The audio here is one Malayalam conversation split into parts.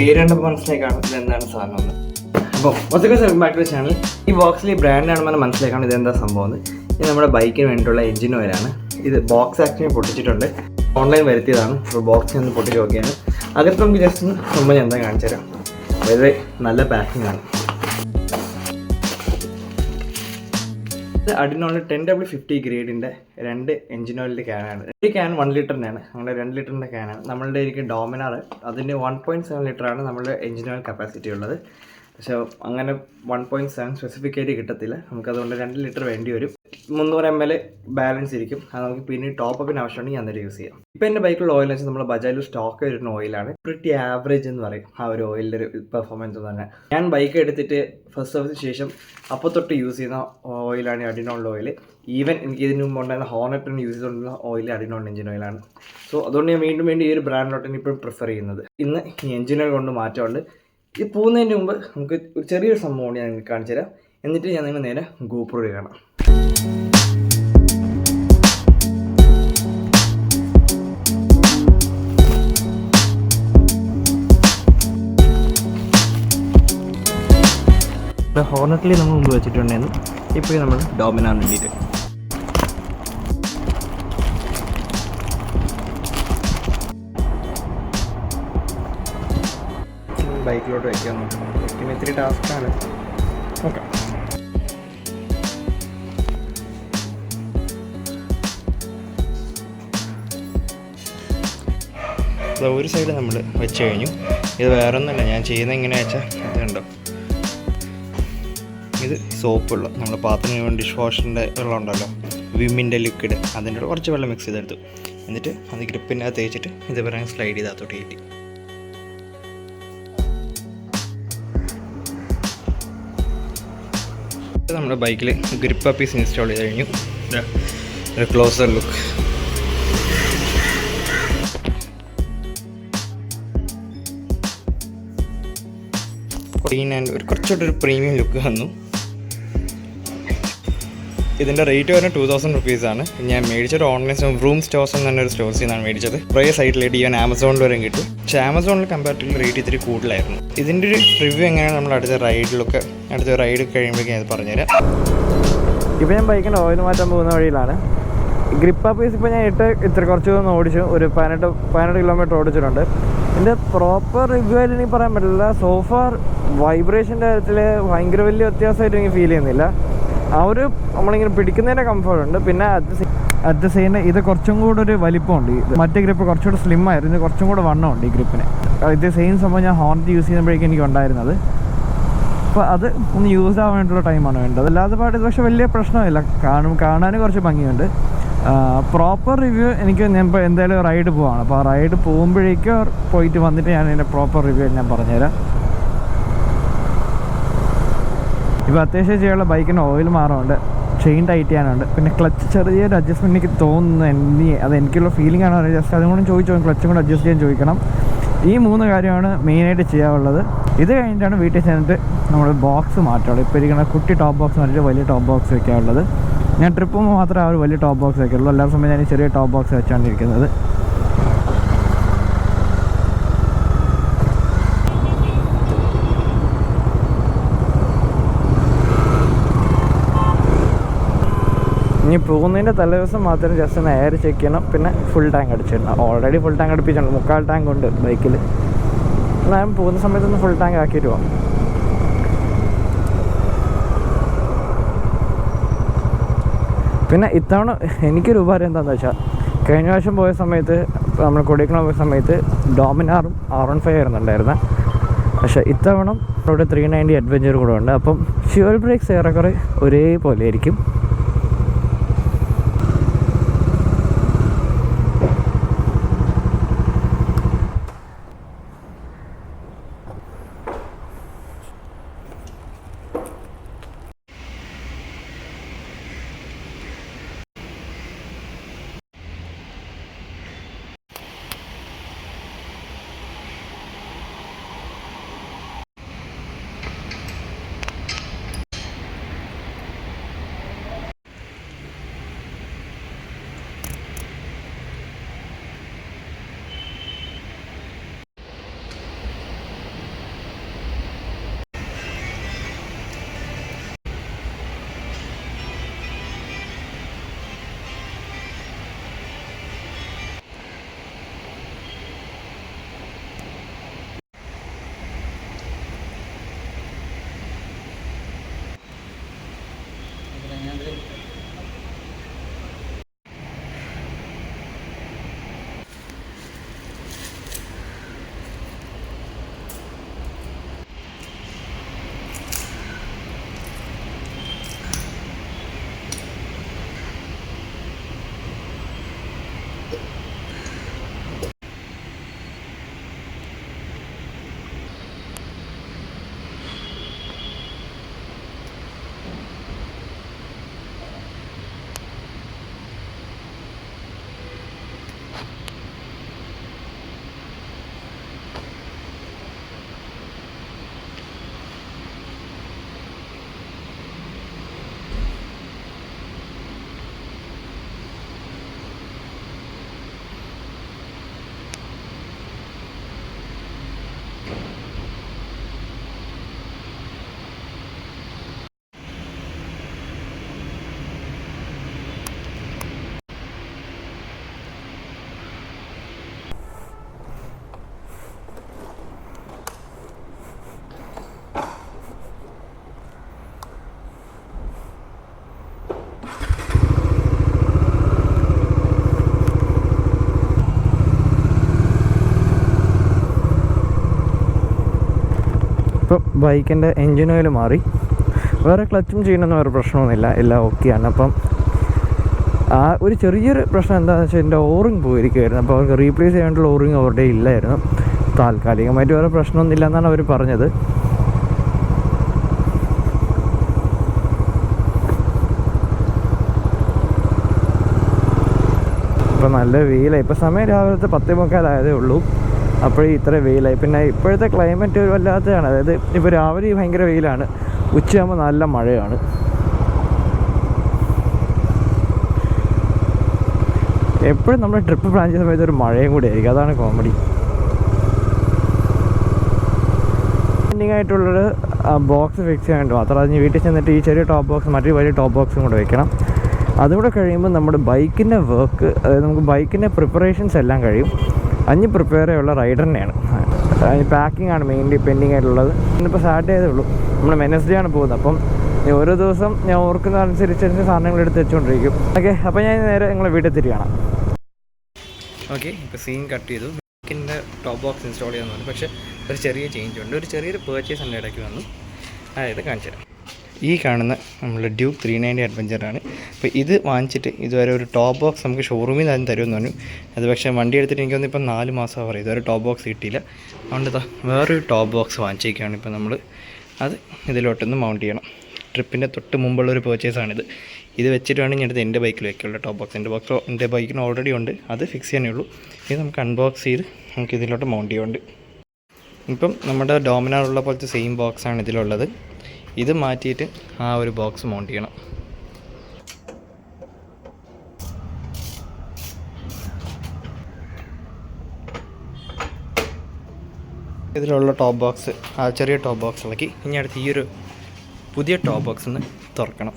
പേര് കണ്ടപ്പോൾ മനസ്സിലാക്കാണ് ഇതെന്താണ് സാധനം എന്ന്. അപ്പോൾ welcome back to the channel. ഈ ബോക്സിൽ ഈ ബ്രാൻഡ് ആണെന്ന് മനസ്സിലാക്കാണ് ഇതെന്താ സംഭവം എന്ന്. ഇത് നമ്മുടെ ബൈക്കിന് വേണ്ടിയിട്ടുള്ള എഞ്ചിൻ ഓയിലാണ്. ഇത് ബോക്സ് ആക്ച്വലി പൊട്ടിച്ചിട്ടുണ്ട്, ഓൺലൈൻ വരുത്തിയതാണ്. അപ്പോൾ ബോക്സ് ഒന്ന് പൊട്ടിച്ച് നോക്കിയാണ്. അകത്ത് നമുക്ക് ജസ്റ്റ് ഒന്ന് മുമ്പ് ഞാൻ എന്താ കാണിച്ചു തരാം. വളരെ നല്ല പാക്കിംഗ് ആണ്. ഇത് അഡിനോളിൻ്റെ 10W50 ഗ്രേഡിൻ്റെ 2 എഞ്ചിൻ ഓയിലിൻ്റെ ക്യാനാണ്. ഈ ക്യാൻ 1 ലിറ്ററിനാണ്, അങ്ങനെ 2 ലിറ്ററിൻ്റെ ക്യാനാണ്. നമ്മളുടെ എനിക്ക് ഡോമിനാർ അതിൻ്റെ 1.7 ലിറ്ററാണ് നമ്മളുടെ എഞ്ചിൻ ഓയിൽ കപ്പാസിറ്റി ഉള്ളത്. പക്ഷേ അങ്ങനെ 1.7 സ്പെസിഫിക് ആയിട്ട് കിട്ടത്തില്ല. നമുക്കതുകൊണ്ട് 2 ലിറ്റർ വേണ്ടി വരും. 300 ml ബാലൻസ് ഇരിക്കും. അത് നമുക്ക് പിന്നെ ടോപ്പ് അപ്പിന് ആവശ്യമുണ്ടെങ്കിൽ ഞാൻ തന്നെ യൂസ് ചെയ്യാം. ഇപ്പോൾ എൻ്റെ ബൈക്കിലുള്ള ഓയിൽ വെച്ചാൽ നമ്മൾ ബജാജിൽ സ്റ്റോക്ക് വരുന്ന ഓയിലാണ്. പ്രിറ്റി ആവറേജ് എന്ന് പറയും ആ ഒരു ഓയിലിൻ്റെ ഒരു പെർഫോമൻസ് തന്നെ. ഞാൻ ബൈക്ക് എടുത്തിട്ട് ഫസ്റ്റ് സർവീസിന് ശേഷം അപ്പോൾ തൊട്ട് യൂസ് ചെയ്യുന്ന ഓയിലാണ് അഡിനോളിൻ്റെ ഓയിൽ. ഈവൻ എനിക്ക് ഇതിന് മുമ്പ് ഉണ്ടായിരുന്ന ഹോർനെറ്റിന് യൂസ് ചെയ്തുകൊണ്ടിരുന്ന ഓയിൽ അഡിനോളിൻ്റെ എഞ്ചിൻ ഓയിലാണ്. സോ അതുകൊണ്ട് ഞാൻ വീണ്ടും ഈ ഒരു ബ്രാൻഡിലോട്ടാണ് ഇപ്പോഴും പ്രിഫർ ചെയ്യുന്നത്. ഇന്ന് ഈ എഞ്ചിൻ ഓയിൽ കൊണ്ട് മാറ്റമുണ്ട്. ഇത് പോകുന്നതിന് മുമ്പ് നമുക്ക് ഒരു ചെറിയൊരു സംഭവം ഞാൻ നിങ്ങൾക്ക് കാണിച്ചു തരാം. എന്നിട്ട് ഞാൻ നിങ്ങൾ നേരെ ഗോപ്രോയിൽ കാണാം. ഹോർനെറ്റിൽ നമ്മൾ മുമ്പ് വെച്ചിട്ടുണ്ടായിരുന്നു. ഇപ്പോൾ നമ്മൾ ഡോമിനാർ വേണ്ടിയിട്ട് ബൈക്കിലോട്ട് വയ്ക്കാൻ നോക്കണം. വയ്ക്കുന്ന ഇത്തിരി ടാസ്ക്കാണ്. ഓക്കെ, ഒരു സൈഡ് നമ്മൾ വെച്ച് കഴിഞ്ഞു. ഇത് വേറെ ഒന്നുമല്ല, ഞാൻ ചെയ്യുന്നത് എങ്ങനെയാണെന്ന് വെച്ചാൽ ഇത് കണ്ടോ, ഇത് സോപ്പുള്ള നമ്മുടെ പാത്രം ഡിഷ് വാഷിൻ്റെ വെള്ളം ഉണ്ടല്ലോ, വിമ്മിൻ്റെ ലിക്വിഡ്, അതിൻ്റെ കൂടെ കുറച്ച് വെള്ളം മിക്സ് ചെയ്തെടുത്തു. എന്നിട്ട് അത് ഗ്രിപ്പിൻ്റെ അകത്ത് തേച്ചിട്ട് ഇത് പറയാൻ സ്ലൈഡ് ചെയ്ത് അകത്തോട്ട് കയറ്റി. നമ്മുടെ ബൈക്കിൽ ഗ്രിപ്പ് പീസ് ഇൻസ്റ്റാൾ ചെയ്ത് കഴിഞ്ഞു. ഒരു ക്ലോസർ ലുക്ക്. ക്ലീൻ ആൻഡ് കുറച്ചുകൂടെ ഒരു പ്രീമിയം ലുക്ക് വന്നു. ഇതിൻ്റെ റേറ്റ് വരുന്നത് 2000 റുപ്പീസാണ്. ഞാൻ മേടിച്ചത് ഓൺലൈൻ റൂം സ്റ്റോഴ്സ് എന്ന് തന്നെ ഒരു സ്റ്റോഴ്സിൽ നിന്നാണ് മേടിച്ചത്. കുറേ സൈറ്റിലായിട്ട് ഈവൻ ആമസോണിൽ വരെയും കിട്ടും. പക്ഷേ ആമസോണിൽ കമ്പാരിറ്റീവ്ലി റേറ്റ് ഇത്തിരി കൂടുതലായിരുന്നു. ഇതിൻ്റെ ഒരു റിവ്യൂ എങ്ങനെയാണ് നമ്മൾ അടുത്ത റൈഡ് കഴിയുമ്പോഴേക്കും ഞാൻ പറഞ്ഞുതരാം. ഇപ്പോൾ ഞാൻ ബൈക്കിൻ്റെ ഓയിൽ മാറ്റാൻ പോകുന്ന വഴിയിലാണ്. ഗ്രിപ്പ് പീസ് ഇപ്പോൾ ഞാൻ ഇത്ര കുറച്ച് ദിവസം ഓടിച്ചു. ഒരു 18 കിലോമീറ്റർ ഓടിച്ചിട്ടുണ്ട്. എൻ്റെ പ്രോപ്പർ റിവ്യൂ ആയിട്ട് എനിക്ക് പറയാൻ പറ്റില്ല. സോഫാർ വൈബ്രേഷൻ്റെ കാര്യത്തിൽ ഭയങ്കര വലിയ വ്യത്യാസമായിട്ട് എനിക്ക് ഫീൽ ചെയ്യുന്നില്ല. ആ ഒരു നമ്മളിങ്ങനെ പിടിക്കുന്നതിൻ്റെ കംഫർട്ട് ഉണ്ട്. പിന്നെ അറ്റ് ദ സെയിം ഇത് കുറച്ചും കൂടെ ഒരു വലിപ്പമുണ്ട്. മറ്റേ ഗ്രിപ്പ് കുറച്ചുകൂടെ സ്ലിം ആയിരുന്നു, ഇത് കുറച്ചും കൂടെ വണ്ണമുണ്ട് ഈ ഗ്രിപ്പിന്. ഇത് സെയിം സംഭവം ഞാൻ ഹോർനെറ്റ് യൂസ് ചെയ്യുമ്പോഴേക്കും എനിക്ക് ഉണ്ടായിരുന്നത്. അപ്പോൾ അത് ഒന്ന് യൂസ് ആവാൻ വേണ്ടിയുള്ള ടൈമാണ് വേണ്ടത്. അല്ലാതെ പാട്ട് ഇത് പക്ഷേ വലിയ പ്രശ്നമില്ല. കാണാനും കുറച്ച് ഭംഗിയുണ്ട്. പ്രോപ്പർ റിവ്യൂ എനിക്ക് ഞാൻ ഇപ്പോൾ എന്തായാലും റൈഡ് പോവാണ്. അപ്പോൾ ആ റൈഡ് പോകുമ്പോഴേക്കും പോയിട്ട് വന്നിട്ട് ഞാൻ ഇതിൻ്റെ പ്രോപ്പർ റിവ്യൂ ഞാൻ പറഞ്ഞുതരാം. ഇപ്പോൾ അത്യാവശ്യം ചെയ്യാനുള്ള ബൈക്കിന് ഓയിൽ മാറുന്നുണ്ട്, ചെയിൻ ടൈറ്റ് ചെയ്യാനുണ്ട്, പിന്നെ ക്ലച്ച് ചെറിയൊരു അഡ്ജസ്റ്റ്മെൻറ്റ് എനിക്ക് തോന്നുന്നു. അത് എനിക്കുള്ള ഫീലിംഗ് ആണ്. ജസ്റ്റ് അതും കൂടെ ചോദിച്ചു, ക്ലച്ചും കൂടെ അഡ്ജസ്റ്റ് ചെയ്യാൻ ചോദിക്കണം. ഈ 3 കാര്യമാണ് മെയിനായിട്ട് ചെയ്യാനുള്ളത്. ഇത് കഴിഞ്ഞിട്ടാണ് വീട്ടിൽ ചെന്നിട്ട് നമ്മൾ ബോക്സ് മാറ്റുള്ളൂ. ഇപ്പോൾ ഇരിക്കുന്ന കുട്ടി ടോപ്പ് ബോക്സ് മാറ്റിയിട്ട് വലിയ ടോപ്പ് ബോക്സ് വയ്ക്കാനുള്ളത്. ഞാൻ ട്രിപ്പ് പോകുമ്പോൾ മാത്രമേ ആ ഒരു വലിയ ടോപ്പ് ബോക്സ് വയ്ക്കുള്ളൂ. എല്ലാ സമയം ഞാൻ ചെറിയ ടോപ്പ് ബോക്സ് വെച്ചാണ് ഇരിക്കുന്നത്. ഇനി പോകുന്നതിൻ്റെ തലേദിവസം മാത്രം ജസ്റ്റ് ഒന്ന് എയർ ചെക്ക് ചെയ്യണം. പിന്നെ ഫുൾ ടാങ്ക് അടിച്ചിടണം. ഓൾറെഡി ഫുൾ ടാങ്ക് അടുപ്പിച്ചിട്ടുണ്ട്. 3/4 ടാങ്ക് ഉണ്ട് ബൈക്കിൽ. ഞാൻ പോകുന്ന സമയത്തൊന്ന് ഫുൾ ടാങ്ക് ആക്കിയിട്ട് പോകാം. പിന്നെ ഇത്തവണ എനിക്കൊരു ഉപകാരം എന്താണെന്ന് വെച്ചാൽ, കഴിഞ്ഞ പ്രാവശ്യം പോയ സമയത്ത് നമ്മൾ കൊടൈക്കനാൽ പോയ സമയത്ത് ഡോമിനാറും R15 ആയിരുന്നുണ്ടായിരുന്നത്. പക്ഷേ ഇത്തവണ ഇവിടെ 390 അഡ്വഞ്ചർ കൂടെ ഉണ്ട്. അപ്പം ഫ്യൂവൽ ബ്രേക്സ് ഏറെക്കുറെ ഒരേപോലെ ആയിരിക്കും. ബൈക്കിൻ്റെ എൻജിൻ ഓയിൽ മാറി. വേറെ ക്ലച്ചും ചെയ്യണമെന്ന് വേറെ പ്രശ്നമൊന്നുമില്ല, എല്ലാം ഓക്കെയാണ്. അപ്പം ആ ഒരു ചെറിയൊരു പ്രശ്നം എന്താണെന്ന് വെച്ചാൽ എൻ്റെ ഓറിങ് പോയിരിക്കുമായിരുന്നു. അപ്പോൾ അവർക്ക് റീപ്ലേസ് ചെയ്യാനുള്ള ഓറിങ് അവരുടെ ഇല്ലായിരുന്നു. താൽക്കാലികമായിട്ട് വേറെ പ്രശ്നമൊന്നുമില്ല എന്നാണ് അവർ പറഞ്ഞത്. ഇപ്പോൾ നല്ല വെയിലായി. ഇപ്പോൾ സമയം രാവിലത്തെ 10:45 ഉള്ളൂ, അപ്പോഴേ ഇത്ര വെയിലായി. പിന്നെ ഇപ്പോഴത്തെ ക്ലൈമറ്റ് ഒരു വല്ലാത്തതാണ്. അതായത് ഇപ്പോൾ രാവിലെ ഭയങ്കര വെയിലാണ്, ഉച്ചയാകുമ്പോൾ നല്ല മഴയാണ്. എപ്പോഴും നമ്മൾ ട്രിപ്പ് പ്ലാൻ ചെയ്യുന്ന സമയത്ത് ഒരു മഴയും കൂടി ആയിരിക്കും, അതാണ് കോമഡി. പെൻഡിങ് ആയിട്ടുള്ളത് ബോക്സ് ഫിക്സ് ചെയ്യാൻ മാത്രം. അതിന് വീട്ടിൽ ചെന്നിട്ട് ഈ ചെറിയ ടോപ്പ് ബോക്സ് മറ്റൊരു വലിയ ടോപ്പ് ബോക്സും കൂടെ വെക്കണം. അതുകൂടെ കഴിയുമ്പോൾ നമ്മുടെ ബൈക്കിൻ്റെ വർക്ക്, അതായത് നമുക്ക് ബൈക്കിൻ്റെ പ്രിപ്പറേഷൻസ് എല്ലാം കഴിയും. അഞ്ഞ് പ്രിപ്പയർ ചെയ്യാനുള്ള റൈഡറിനെയാണ്. പാക്കിംഗ് ആണ് മെയിൻലി പെൻഡിങ് ആയിട്ടുള്ളത്. ഇന്നിപ്പോൾ സാറ്റർഡേ ആയതേ ഉള്ളൂ, നമ്മൾ വെനസ്ഡേ ആണ് പോകുന്നത്. അപ്പം ഓരോ ദിവസം ഞാൻ ഓർക്കുന്ന അനുസരിച്ച് സാധനങ്ങൾ എടുത്ത് വെച്ചുകൊണ്ടിരിക്കും. ഓക്കെ, അപ്പോൾ ഞാൻ നേരെ നിങ്ങളെ വീട്ടിൽ തിരി കാണാം. ഓക്കെ, ഇപ്പോൾ സീൻ കട്ട് ചെയ്തു. ബൈക്കിൻ്റെ ടോപ്പ് ബോക്സ് ഇൻസ്റ്റാൾ ചെയ്യാൻ വന്നു. പക്ഷേ ഒരു ചെറിയ ചേഞ്ച് ഉണ്ട്, ഒരു ചെറിയൊരു പേർച്ചേസ് എൻ്റെ ഇടയ്ക്ക് വന്നു. അതായത് കാണിച്ചു തരാം. ഈ കാണുന്ന നമ്മുടെ ഡ്യൂക്ക് 390 അഡ്വഞ്ചറാണ്. അപ്പോൾ ഇത് വാങ്ങിച്ചിട്ട് ഇതുവരെ ഒരു ടോപ്പ് ബോക്സ് നമുക്ക് ഷോറൂമിൽ നിന്ന് ആദ്യം തരുമെന്ന് പറഞ്ഞു. അത് പക്ഷേ വണ്ടി എടുത്തിട്ട് എനിക്കൊന്നും ഇപ്പം 4 മാസമാണ് പറയും, ഇതുവരെ ടോപ്പ് ബോക്സ് കിട്ടിയില്ല. അതുകൊണ്ട് വേറൊരു ടോപ്പ് ബോക്സ് വാങ്ങിച്ചേക്കാണ് ഇപ്പോൾ നമ്മൾ. അത് ഇതിലോട്ടൊന്ന് മൗണ്ട് ചെയ്യണം. ട്രിപ്പിൻ്റെ തൊട്ട് മുമ്പുള്ളൊരു പേർച്ചേസാണിത്. ഇത് വെച്ചിട്ട് വേണം ഞാൻ എൻ്റെ ബൈക്കിൽ വയ്ക്കുള്ളൂ ടോപ്പ് ബോക്സ്. എൻ്റെ ബൈക്കിന് ഓൾറെഡി ഉണ്ട്, അത് ഫിക്സ് ചെയ്യാനേ ഉള്ളൂ. ഇത് നമുക്ക് അൺബോക്സ് ചെയ്ത് നമുക്ക് ഇതിലോട്ട് മൗണ്ട് ചെയ്യുന്നുണ്ട്. ഇപ്പം നമ്മുടെ ഡോമിനാറുള്ള പോലത്തെ സെയിം ബോക്സാണ് ഇതിലുള്ളത്. ഇത് മാറ്റിയിട്ട് ആ ഒരു ബോക്സ് മൗണ്ട് ചെയ്യണം. ഇതിലുള്ള ടോപ്പ് ബോക്സ്, ആ ചെറിയ ടോപ്പ് ബോക്സ് ഇളക്കി ഇനി അടുത്ത് ഈ ഒരു പുതിയ ടോപ്പ് ബോക്സ് ഒന്ന് തുറക്കണം.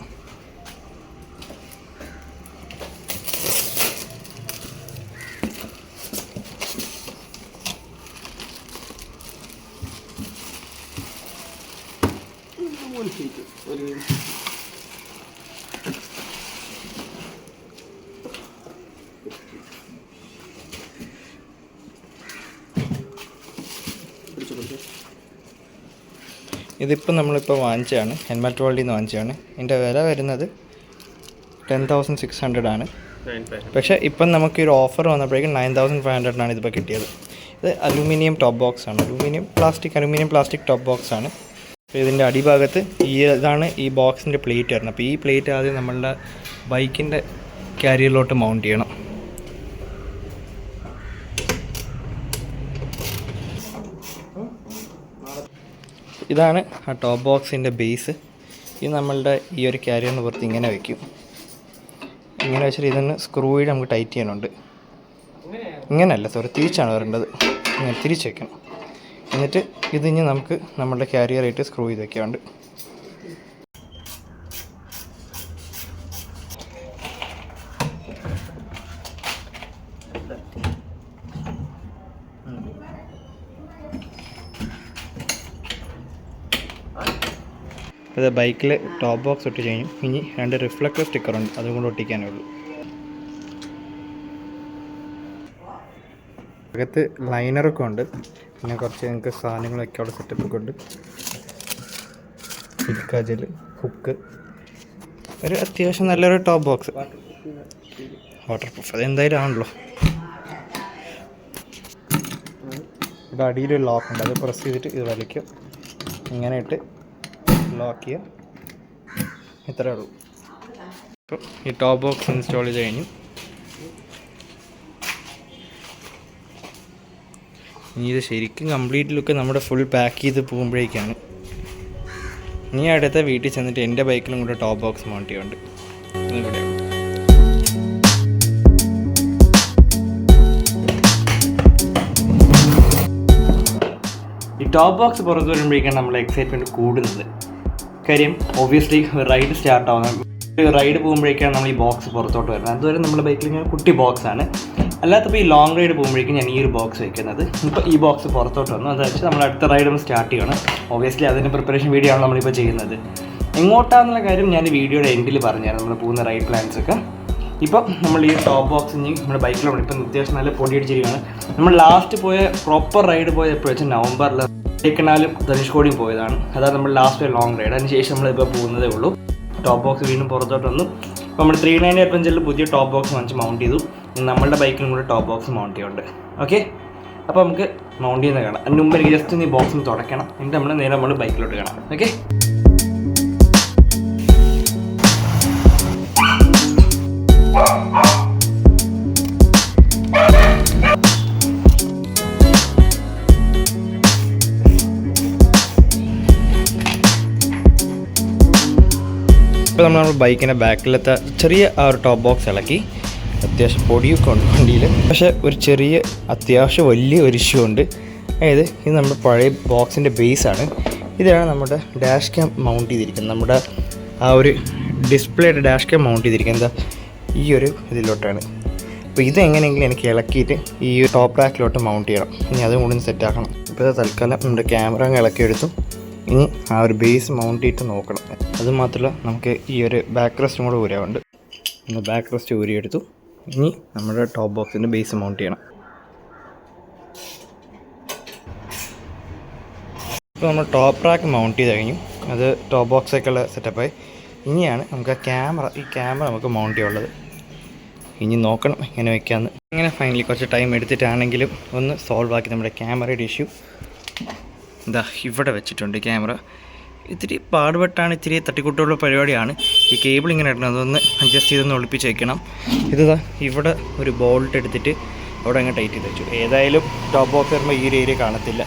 ഇതിപ്പോൾ നമ്മളിപ്പോൾ വാങ്ങിച്ചതാണ്, ഹെൽമെറ്റ് വേൾഡിൽ നിന്ന് വാങ്ങിച്ചതാണ്. ഇതിൻ്റെ വില വരുന്നത് 10,600 ആണ്. പക്ഷേ ഇപ്പം നമുക്കൊരു ഓഫർ വന്നപ്പോഴേക്കും 9,500 ഇതിപ്പോൾ കിട്ടിയത്. ഇത് അലൂമിനിയം ടോപ്പ് ബോക്സ് ആണ്, അലൂമിനിയം പ്ലാസ്റ്റിക് ടോപ്പ് ബോക്സ് ആണ്. അപ്പോൾ ഇതിൻ്റെ അടിഭാഗത്ത് ഇതാണ് ഈ ബോക്സിൻ്റെ പ്ലേറ്റ് വരുന്നത്. അപ്പോൾ ഈ പ്ലേറ്റ് ആദ്യം നമ്മളുടെ ബൈക്കിൻ്റെ ക്യാരിയറിലോട്ട് മൗണ്ട് ചെയ്യണം. ഇതാണ് ആ ടോപ്പ് ബോക്സിൻ്റെ ബേസ്. ഇത് നമ്മളുടെ ഈ ഒരു ക്യാരിയറിന് പുറത്ത് ഇങ്ങനെ വയ്ക്കും. ഇങ്ങനെ വെച്ചിട്ട് ഇതൊന്ന് സ്ക്രൂ ചെയ്ത് നമുക്ക് ടൈറ്റ് ചെയ്യാനുണ്ട്. ഇങ്ങനെയല്ല, തിരിച്ചാണ് വരേണ്ടത്. ഇങ്ങനെ തിരിച്ച് വയ്ക്കണം. എന്നിട്ട് ഇതിന് നമുക്ക് നമ്മളുടെ ക്യാരിയറായിട്ട് സ്ക്രൂ ചെയ്ത് വയ്ക്കാറുണ്ട്. ഇത് ബൈക്കിൽ ടോപ്പ് ബോക്സ് ഒട്ടി കഴിഞ്ഞു. ഇനി 2 റിഫ്ലക്ടർ സ്റ്റിക്കറുണ്ട്, അതും കൊണ്ട് ഒട്ടിക്കാനേ ഉള്ളൂ. അകത്ത് ലൈനറൊക്കെ ഉണ്ട്, പിന്നെ കുറച്ച് നിങ്ങൾക്ക് സാധനങ്ങളൊക്കെ അവിടെ സെറ്റപ്പൊക്കെ ഉണ്ട്. സിലിക്ക ജെൽ, ഹുക്ക്, ഒരു അത്യാവശ്യം നല്ലൊരു ടോപ്പ് ബോക്സ്. വാട്ടർ പ്രൂഫ് അതെന്തായാലും ആണല്ലോ. ഇവിടെ അടിയിലൊരു ലോക്ക് ഉണ്ട്, അത് പ്രസ് ചെയ്തിട്ട് ഇത് വലിക്കും. ഇങ്ങനെ ഇട്ട് ലോക്ക് ചെയ്യുക, ഇത്രയേ ഉള്ളൂ. അപ്പോൾ ഈ ടോപ്പ് ബോക്സ് ഇൻസ്റ്റാൾ ചെയ്ത് കഴിഞ്ഞു. ഇനി ഇത് ശരിക്കും കംപ്ലീറ്റ് ലുക്ക് നമ്മുടെ ഫുൾ പാക്ക് ചെയ്ത് പോകുമ്പോഴേക്കാണ്. ഇനി അടുത്ത വീട്ടിൽ ചെന്നിട്ട് എൻ്റെ ബൈക്കിലും കൂടെ ടോപ്പ് ബോക്സ് മൗണ്ട് ചെയ്യുന്നുണ്ട്. ഇവിടെ ഈ ടോപ്പ് ബോക്സ് പുറത്ത് വരുമ്പോഴേക്കാണ് നമ്മളെ എക്സൈറ്റ്മെൻറ്റ് കൂടുന്നത്. കാര്യം ഒബ്വിയസ്ലി റൈഡ് സ്റ്റാർട്ട് ആവുന്നത്, റൈഡ് പോകുമ്പോഴേക്കാണ് നമ്മൾ ഈ ബോക്സ് പുറത്തോട്ട് വരുന്നത്. അതുവരെ നമ്മുടെ ബൈക്കിൽ ഇങ്ങനെ കുട്ടി ബോക്സാണ്. അല്ലാത്തപ്പോൾ ഈ ലോങ് റൈഡ് പോകുമ്പോഴേക്കും ഞാൻ ഈ ഒരു ബോക്സ് വയ്ക്കുന്നത്. ഇപ്പോൾ ഈ ബോക്സ് പുറത്തോട്ട് വന്നു, അത് വെച്ച് നമ്മൾ അടുത്ത റൈഡ് ഒന്ന് സ്റ്റാർട്ട് ചെയ്യണം. ഒബ്വിയസ്ലി അതിൻ്റെ പ്രിപ്പറേഷൻ വീഡിയോ ആണ് നമ്മളിപ്പോൾ ചെയ്യുന്നത്. എങ്ങോട്ടാണെന്നുള്ള കാര്യം ഞാൻ വീഡിയോയുടെ എൻഡിൽ പറഞ്ഞുതരാം, നമ്മൾ പോകുന്ന റൈഡ് പ്ലാൻസൊക്കെ. ഇപ്പം നമ്മൾ ഈ ടോപ്പ് ബോക്സ് ഇനി നമ്മുടെ ബൈക്കിലാണ്. ഇപ്പം അത്യാവശ്യം നല്ല പൊടി അടിച്ചിരിക്കുകയാണ്. നമ്മൾ ലാസ്റ്റ് പോയ പ്രോപ്പർ റൈഡ് പോയത് എപ്പോഴും വെച്ചാൽ നവംബറിൽ കൊടൈക്കനാലും ധനുഷ്കോടിയും പോയതാണ്. അതാണ് നമ്മൾ ലാസ്റ്റ് ലോങ് റൈഡ്. അതിനുശേഷം നമ്മളിപ്പോൾ പോകുന്നതേ ഉള്ളൂ. ടോപ്പ് ബോക്സ് വീണ്ടും പുറത്തോട്ട് വന്നു. ഇപ്പോൾ നമ്മൾ 390 അഡ്വഞ്ചറിൽ പുതിയ ടോപ്പ് ബോക്സ് വാങ്ങിച്ച് മൗണ്ട് ചെയ്തു. നമ്മളുടെ ബൈക്കിലും കൂടെ ടോപ്പ് ബോക്സ് മൗണ്ട് ചെയ്യുന്നുണ്ട്. ഓക്കെ, അപ്പോൾ നമുക്ക് മൗണ്ട് ചെയ്യുന്ന കാണാം. അതിന് മുമ്പ് എനിക്ക് ജസ്റ്റ് ഈ ബോക്സിന് തുടയ്ക്കണം, എന്നിട്ട് നമ്മൾ നേരെ ബൈക്കിലോട്ട് കാണാം. ഓക്കെ, ഇപ്പോൾ നമ്മൾ ബൈക്കിൻ്റെ ബാക്കിലത്തെ ചെറിയ ആ ഒരു ടോപ്പ് ബോക്സ് ഇളക്കി. അത്യാവശ്യം പൊടിയൊക്കെ ഉണ്ട് വണ്ടിയിൽ, പക്ഷേ ഒരു ചെറിയ അത്യാവശ്യം വലിയ ഒരു ഇഷ്യൂ ഉണ്ട്. അതായത് ഇത് നമ്മുടെ പഴയ ബോക്സിൻ്റെ ബേസാണ്. ഇതാണ് നമ്മുടെ ഡാഷ് ക്യാം മൗണ്ട് ചെയ്തിരിക്കുന്നത്. നമ്മുടെ ആ ഒരു ഡിസ്പ്ലേയുടെ ഡാഷ് ക്യാം മൗണ്ട് ചെയ്തിരിക്കുന്നത് ഈ ഒരു ഇതിലോട്ടാണ്. അപ്പോൾ ഇത് എങ്ങനെയെങ്കിലും എനിക്ക് ഇളക്കിയിട്ട് ഈ ടോപ്പ് റാക്കിലോട്ട് മൗണ്ട് ചെയ്യണം. ഇനി അതും കൂടി സെറ്റാക്കണം. ഇപ്പോൾ തൽക്കാലം നമ്മുടെ ക്യാമറ അങ്ങ് ഇളക്കിയെടുത്തു. ഇനി ആ ഒരു ബേസ് മൗണ്ട് ചെയ്തിട്ട് നോക്കണം. അതുമാത്രമല്ല നമുക്ക് ഈ ഒരു ബാക്ക് റെസ്റ്റും കൂടെ ഊരാറുണ്ട്. നമ്മൾ ബാക്ക് റെസ്റ്റ് ഊരിയെടുത്തു. ഇനി നമ്മുടെ ടോപ്പ് ബോക്സിൻ്റെ ബേസ് മൗണ്ട് ചെയ്യണം. ഇപ്പോൾ നമ്മൾ ടോപ്പ് റാക്ക് മൗണ്ട് ചെയ്ത് കഴിഞ്ഞു. അത് ടോപ്പ് ബോക്സൊക്കെയുള്ള സെറ്റപ്പായി. ഇനിയാണ് നമുക്ക് ഈ ക്യാമറ നമുക്ക് മൗണ്ട് ചെയ്യാനുള്ളത്. ഇനി നോക്കണം എങ്ങനെ വയ്ക്കാമെന്ന്. ഇങ്ങനെ ഫൈനലി കുറച്ച് ടൈം എടുത്തിട്ടാണെങ്കിലും ഒന്ന് സോൾവ് ആക്കി നമ്മുടെ ക്യാമറയുടെ ഇഷ്യൂ എന്താ ഇവിടെ വെച്ചിട്ടുണ്ട്. ക്യാമറ ഇത്തിരി പാടുപെട്ടാണ്, ഇത്തിരി തട്ടിക്കൂട്ടുള്ള പരിപാടിയാണ്. ഈ കേബിൾ ഇങ്ങനെ ഇടണം, അതൊന്ന് അഡ്ജസ്റ്റ് ചെയ്തൊന്ന് ഒളിപ്പിച്ച് വയ്ക്കണം. ഇതാ ഇവിടെ ഒരു ബോൾട്ട് എടുത്തിട്ട് അവിടെ അങ്ങ് ടൈറ്റ് ചെയ്ത് വെച്ചു. ഏതായാലും ടോപ്പ് ബോക്സ് വരുമ്പോൾ ഈ ഒരു ഏരിയ കാണത്തില്ല,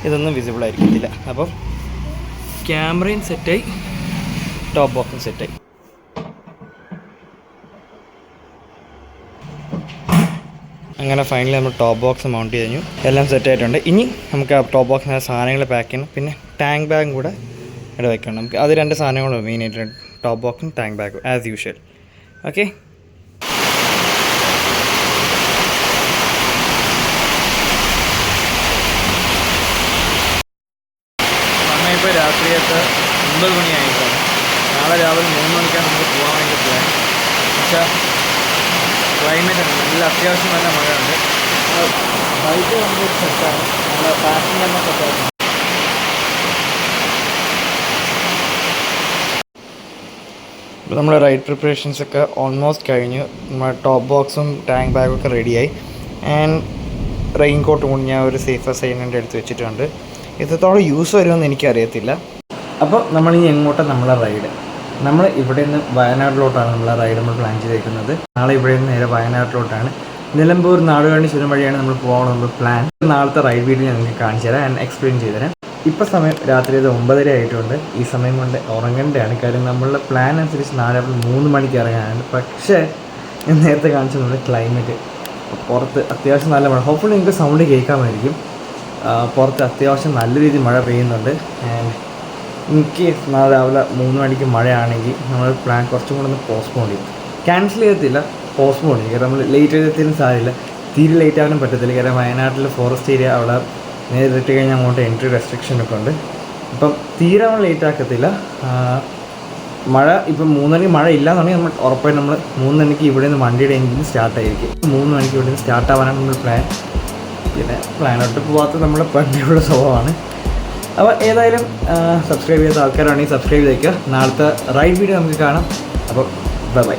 ഇതൊന്നും വിസിബിൾ ആയിരിക്കത്തില്ല. അപ്പം ക്യാമറയും സെറ്റായി, ടോപ്പ് ബോക്സും സെറ്റായി. അങ്ങനെ ഫൈനലി നമ്മൾ ടോപ്പ് ബോക്സ് മൗണ്ട് ചെയ്ത് കഴിഞ്ഞു. എല്ലാം സെറ്റായിട്ടുണ്ട്. ഇനി നമുക്ക് ആ ടോപ്പ് ബോക്സിന് സാധനങ്ങൾ പാക്ക് ചെയ്യണം. പിന്നെ ടാങ്ക് ബാഗും കൂടെ ഇവിടെ വയ്ക്കണം. നമുക്ക് അത് 2 സാധനങ്ങളും മെയിനായിട്ട്, ടോപ്പ് ബോക്സും ടാങ്ക് ബാഗും ആസ് യൂഷ്വൽ. ഓക്കെ, നമ്മളിപ്പോൾ രാത്രിയത്തെ 9 മണിയായിട്ടാണ്. നാളെ രാവിലെ 3 മണിക്കാണ് നമുക്ക് പോകാൻ വേണ്ടി പ്ലാൻ. പക്ഷേ ക്ലൈമറ്റ് ഉണ്ട്, നല്ല അത്യാവശ്യം നല്ല മഴയുണ്ട്. ബൈക്ക് നമുക്ക് സെറ്റാണ്, നല്ല പാക്കിംഗ് തന്നെ സെറ്റാണ്. ഇപ്പോൾ നമ്മുടെ റൈഡ് പ്രിപ്പറേഷൻസൊക്കെ ഓൾമോസ്റ്റ് കഴിഞ്ഞു. നമ്മുടെ ടോപ്പ് ബോക്സും ടാങ്ക് ബാഗൊക്കെ റെഡിയായി. ആൻഡ് റെയിൻ കോട്ടും കൊണ്ട് ഞാൻ ഒരു സേഫർ സൈഡിൻ്റെ എടുത്ത് വെച്ചിട്ടുണ്ട്. എത്രത്തോളം യൂസ് വരുമെന്ന് എനിക്കറിയത്തില്ല. അപ്പോൾ നമ്മളിനി എങ്ങോട്ടാണ് നമ്മളെ റൈഡ്? നമ്മൾ ഇവിടെ നിന്ന് വയനാട്ടിലോട്ടാണ് നമ്മളെ റൈഡ് നമ്മൾ പ്ലാൻ ചെയ്തേക്കുന്നത്. നാളെ ഇവിടെ നിന്ന് നേരെ വയനാട്ടിലോട്ടാണ്. നിലമ്പൂർ നാടുകാണി ചുരം വഴിയാണ് നമ്മൾ പോകാനുള്ള നമ്മൾ പ്ലാൻ. നാളത്തെ റൈഡ് വീഡിയോ ഞാൻ നിങ്ങൾക്ക് കാണിച്ചു തരാം ആൻഡ് എക്സ്പ്ലെയിൻ ചെയ്തു തരാം. ഇപ്പോൾ സമയം രാത്രി 9:30 ആയിട്ടുണ്ട്. ഈ സമയം കൊണ്ട് ഉറങ്ങേണ്ടതാണ്. കാര്യം നമ്മളുടെ പ്ലാൻ അനുസരിച്ച് നാളെ 3 മണിക്ക് ഇറങ്ങാനാണ്. പക്ഷേ ഞാൻ നേരത്തെ കാണിച്ചു നമ്മുടെ ക്ലൈമറ്റ് പുറത്ത് അത്യാവശ്യം നല്ല മഴ. ഹോപ്പ്ഫുള്ളി നിങ്ങൾക്ക് സൗണ്ട് കേൾക്കാമായിരിക്കും. പുറത്ത് അത്യാവശ്യം നല്ല രീതിയിൽ മഴ പെയ്യുന്നുണ്ട്. ആൻഡ് ഇൻ കേസ് നാളെ രാവിലെ 3 മണിക്ക് മഴയാണെങ്കിൽ നമ്മൾ പ്ലാൻ കുറച്ചും കൂടെ ഒന്ന് പോസ്റ്റ്പോൺ ചെയ്യും. ക്യാൻസൽ ചെയ്യത്തില്ല, പോസ്റ്റ്പോൺ ചെയ്യും. കാരണം നമ്മൾ ലേറ്റ് ചെയ്തതിനും സാരില്ല, തീരെ ലേറ്റ് ആകാനും പറ്റത്തില്ല. കാരണം വയനാട്ടിൽ ഫോറസ്റ്റ് ഏരിയ അവിടെ നേരിട്ട് കഴിഞ്ഞാൽ അങ്ങോട്ട് എൻട്രി റെസ്ട്രിക്ഷനൊക്കെ ഉണ്ട്. അപ്പം തീരെ നമ്മൾ ലേറ്റ് ആക്കത്തില്ല. മഴ ഇപ്പം 3 മണിക്ക് മഴ ഇല്ലയെന്നുണ്ടെങ്കിൽ നമ്മൾ ഉറപ്പായിട്ടും നമ്മൾ 3 മണിക്ക് ഇവിടെ നിന്ന് വണ്ടിയുടെ എഞ്ചിൻ സ്റ്റാർട്ടായിരിക്കും. 3 മണിക്ക് ഇവിടെ നിന്ന് സ്റ്റാർട്ടാവാനാണ് നമ്മൾ പ്ലാൻ. പിന്നെ പ്ലാനോട്ട് പോകാത്ത നമ്മുടെ പണ്ടിയുള്ള സ്വഭാവമാണ്. അപ്പോൾ ഏതായാലും സബ്സ്ക്രൈബ് ചെയ്യാത്ത ആൾക്കാരാണെങ്കിൽ സബ്സ്ക്രൈബ് ചെയ്തേക്കുക. നാളത്തെ റൈഡ് വീഡിയോ നമുക്ക് കാണാം. അപ്പോൾ ബൈ.